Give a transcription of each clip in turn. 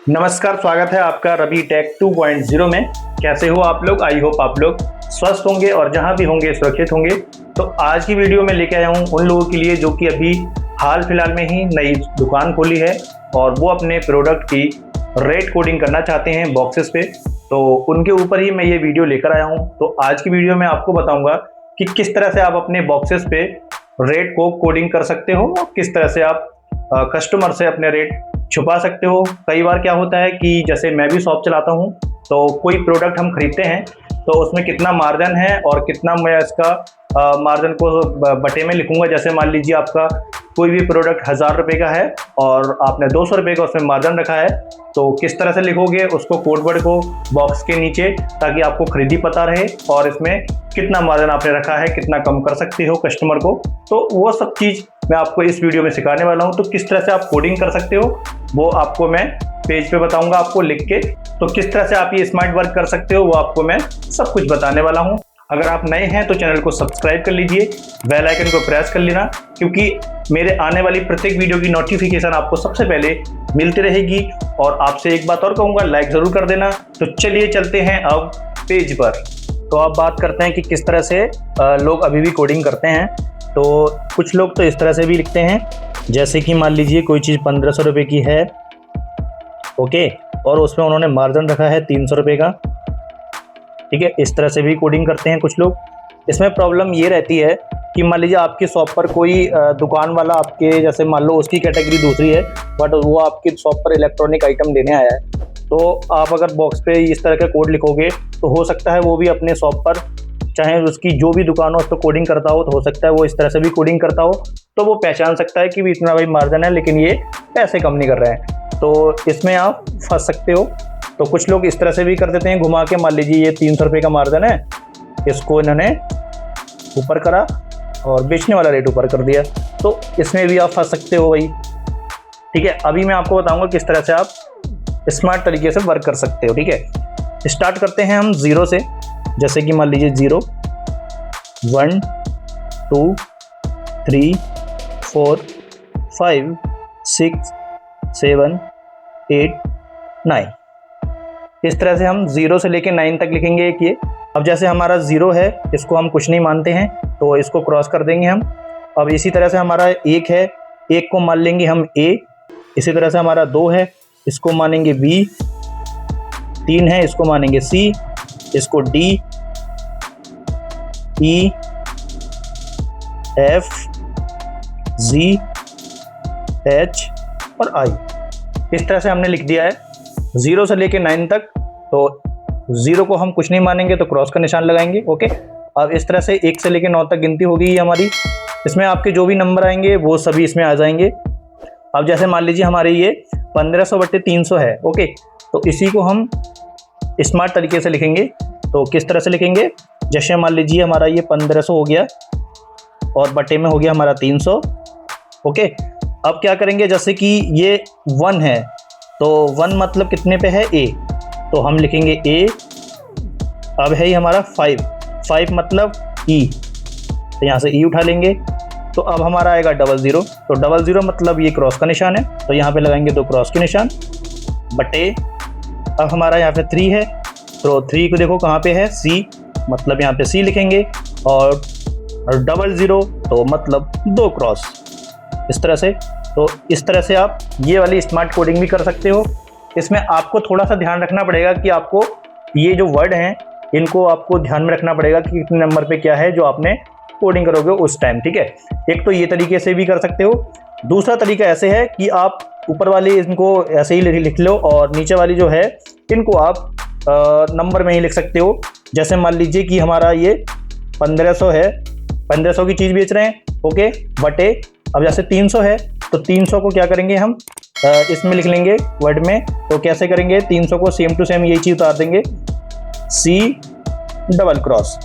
नमस्कार, स्वागत है आपका रवि टेक 2.0 में। कैसे हो आप लोग? आई होप आप लोग स्वस्थ होंगे और जहां भी होंगे सुरक्षित होंगे। तो आज की वीडियो में लेके आया हूं उन लोगों के लिए जो कि अभी हाल फिलहाल में ही नई दुकान खोली है और वो अपने प्रोडक्ट की रेट कोडिंग करना चाहते हैं बॉक्सेस पे। तो उनके ऊपर ही मैं ये वीडियो लेकर आया हूँ। तो आज की वीडियो में आपको बताऊँगा कि किस तरह से आप अपने बॉक्सेस पे रेट को कोडिंग कर सकते हो और किस तरह से आप कस्टमर से अपने रेट छुपा सकते हो। कई बार क्या होता है कि जैसे मैं भी शॉप चलाता हूँ, तो कोई प्रोडक्ट हम खरीदते हैं तो उसमें कितना मार्जिन है और कितना मैं इसका मार्जिन को बटे में लिखूंगा। जैसे मान लीजिए आपका कोई भी प्रोडक्ट 1000 रुपये का है और आपने 200 रुपये का उसमें मार्जिन रखा है, तो किस तरह से लिखोगे उसको कोड वर्ड को बॉक्स के नीचे, ताकि आपको खरीदी पता रहे और इसमें कितना मार्जिन आपने रखा है, कितना कम कर सकते हो कस्टमर को। तो वो सब चीज़ मैं आपको इस वीडियो में सिखाने वाला हूँ। तो किस तरह से आप कोडिंग कर सकते हो वो आपको मैं पेज पे बताऊंगा आपको लिख के। तो किस तरह से आप ये स्मार्ट वर्क कर सकते हो वो आपको मैं सब कुछ बताने वाला हूँ। अगर आप नए हैं तो चैनल को सब्सक्राइब कर लीजिए, बेल आइकन को प्रेस कर लेना, क्योंकि मेरे आने वाली प्रत्येक वीडियो की नोटिफिकेशन आपको सबसे पहले मिलती रहेगी। और आपसे एक बात और कहूँगा, लाइक ज़रूर कर देना। तो चलिए चलते हैं अब पेज पर। तो अब बात करते हैं कि किस तरह से लोग अभी भी कोडिंग करते हैं। तो कुछ लोग तो इस तरह से भी लिखते हैं, जैसे कि मान लीजिए कोई चीज़ 1500 रुपये की है, ओके, और उसमें उन्होंने मार्जिन रखा है 300 रुपये का, ठीक है। इस तरह से भी कोडिंग करते हैं कुछ लोग। इसमें प्रॉब्लम ये रहती है कि मान लीजिए आपकी शॉप पर कोई दुकान वाला आपके, जैसे मान लो उसकी कैटेगरी दूसरी है बट वो आपकी शॉप पर इलेक्ट्रॉनिक आइटम लेने आया है, तो आप अगर बॉक्स पे इस तरह का कोड लिखोगे तो हो सकता है वो भी अपने शॉप पर, चाहे उसकी जो भी दुकान हो उस पर कोडिंग करता हो, तो हो सकता है वो इस तरह से भी कोडिंग करता हो, तो वो पहचान सकता है कि भी इतना भाई मार्जिन है लेकिन ये पैसे कम नहीं कर रहे हैं। तो इसमें आप फंस सकते हो। तो कुछ लोग इस तरह से भी कर देते हैं घुमा के, मान लीजिए ये 300 रुपये का मार्जिन है, इसको इन्होंने ऊपर करा और बेचने वाला रेट ऊपर कर दिया, तो इसमें भी आप फंस सकते हो भाई, ठीक है। अभी मैं आपको बताऊंगा किस तरह से आप स्मार्ट तरीके से वर्क कर सकते हो, ठीक है। स्टार्ट करते हैं हम 0 से। जैसे कि मान लीजिए 0 1 2 3 4 5 6 7 8 9, इस तरह से हम 0 से लेके 9 तक लिखेंगे एक ये। अब जैसे हमारा 0 है, इसको हम कुछ नहीं मानते हैं तो इसको क्रॉस कर देंगे हम। अब इसी तरह से हमारा 1 है, 1 को मान लेंगे हम A। इसी तरह से हमारा 2 है, इसको मानेंगे B। 3 है, इसको मानेंगे C। इसको D, E, F, G, H और I। इस तरह से हमने लिख दिया है 0 से लेके 9 तक। तो 0 को हम कुछ नहीं मानेंगे तो क्रॉस का निशान लगाएंगे, ओके। अब इस तरह से 1 से लेके 9 तक गिनती होगी हमारी। इसमें आपके जो भी नंबर आएंगे वो सभी इसमें आ जाएंगे। अब जैसे मान लीजिए हमारे ये 1500/300 है, ओके, तो इसी को हम स्मार्ट तरीके से लिखेंगे। तो किस तरह से लिखेंगे, जैसे मान लीजिए हमारा ये 1500 हो गया और बटे में हो गया हमारा 300, ओके। अब क्या करेंगे, जैसे कि ये 1 है तो 1 मतलब कितने पे है, A, तो हम लिखेंगे A। अब है ही हमारा 5 मतलब E, तो यहाँ से E उठा लेंगे। तो अब हमारा आएगा 00, तो 00 मतलब ये क्रॉस का निशान है, तो यहाँ पे लगाएंगे 2 क्रॉस के निशान बटे। अब हमारा यहाँ पे 3 है, तो 3 को देखो कहाँ पे है, C, मतलब यहाँ पे C लिखेंगे। और 00 तो मतलब 2 क्रॉस, इस तरह से। तो इस तरह से आप ये वाली स्मार्ट कोडिंग भी कर सकते हो। इसमें आपको थोड़ा सा ध्यान रखना पड़ेगा कि आपको ये जो वर्ड हैं इनको आपको ध्यान में रखना पड़ेगा कि कितने नंबर पे क्या है जो आपने कोडिंग करोगे उस टाइम, ठीक है। एक तो ये तरीके से भी कर सकते हो। दूसरा तरीका ऐसे है कि आप ऊपर वाली इनको ऐसे ही लिख लो और नीचे वाली जो है इनको आप नंबर में ही लिख सकते हो। जैसे मान लीजिए कि हमारा ये 1500 है, 1500 की चीज़ बेच रहे हैं, ओके, बटे। अब जैसे 300 है तो 300 को क्या करेंगे हम इसमें लिख लेंगे वर्ड में। तो कैसे करेंगे, 300 को सेम टू सेम यही चीज़ उतार देंगे, C डबल क्रॉस।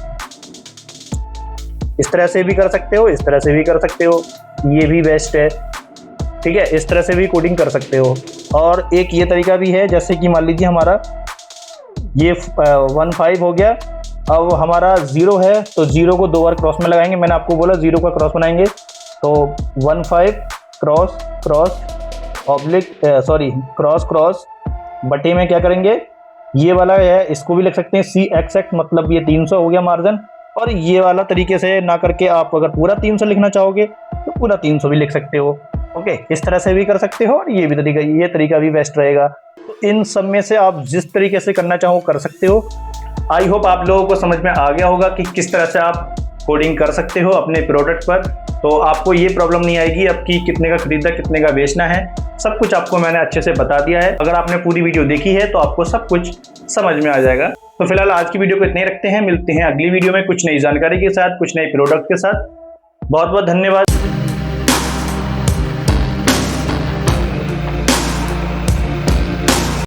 इस तरह से भी कर सकते हो, इस तरह से भी कर सकते हो, ये भी बेस्ट है, ठीक है। इस तरह से भी कोडिंग कर सकते हो। और एक ये तरीका भी है, जैसे कि मान लीजिए हमारा ये 15 हो गया। अब हमारा 0 है तो 0 को 2 बार क्रॉस में लगाएंगे। मैंने आपको बोला 0 का क्रॉस बनाएंगे, तो 15 cross cross oblique cross cross बटे में क्या करेंगे, ये वाला है इसको भी लिख सकते हैं CXX, मतलब ये 300 हो गया मार्जिन। और ये वाला तरीके से ना करके आप अगर पूरा 300 लिखना चाहोगे तो पूरा 300 भी लिख सकते हो। ओके, इस तरह से भी कर सकते हो और ये तरीका भी बेस्ट रहेगा। तो इन सब में से आप जिस तरीके से करना चाहो कर सकते हो। आई होप आप लोगों को समझ में आ गया होगा कि किस तरह से आप कोडिंग कर सकते हो अपने प्रोडक्ट पर। तो आपको ये प्रॉब्लम नहीं आएगी अब कि कितने का खरीदना कितने का बेचना है, सब कुछ आपको मैंने अच्छे से बता दिया है। अगर आपने पूरी वीडियो देखी है तो आपको सब कुछ समझ में आ जाएगा। तो फिलहाल आज की वीडियो को इतने ही रखते हैं, मिलते हैं अगली वीडियो में कुछ नई जानकारी के साथ, कुछ नए प्रोडक्ट के साथ। बहुत बहुत धन्यवाद।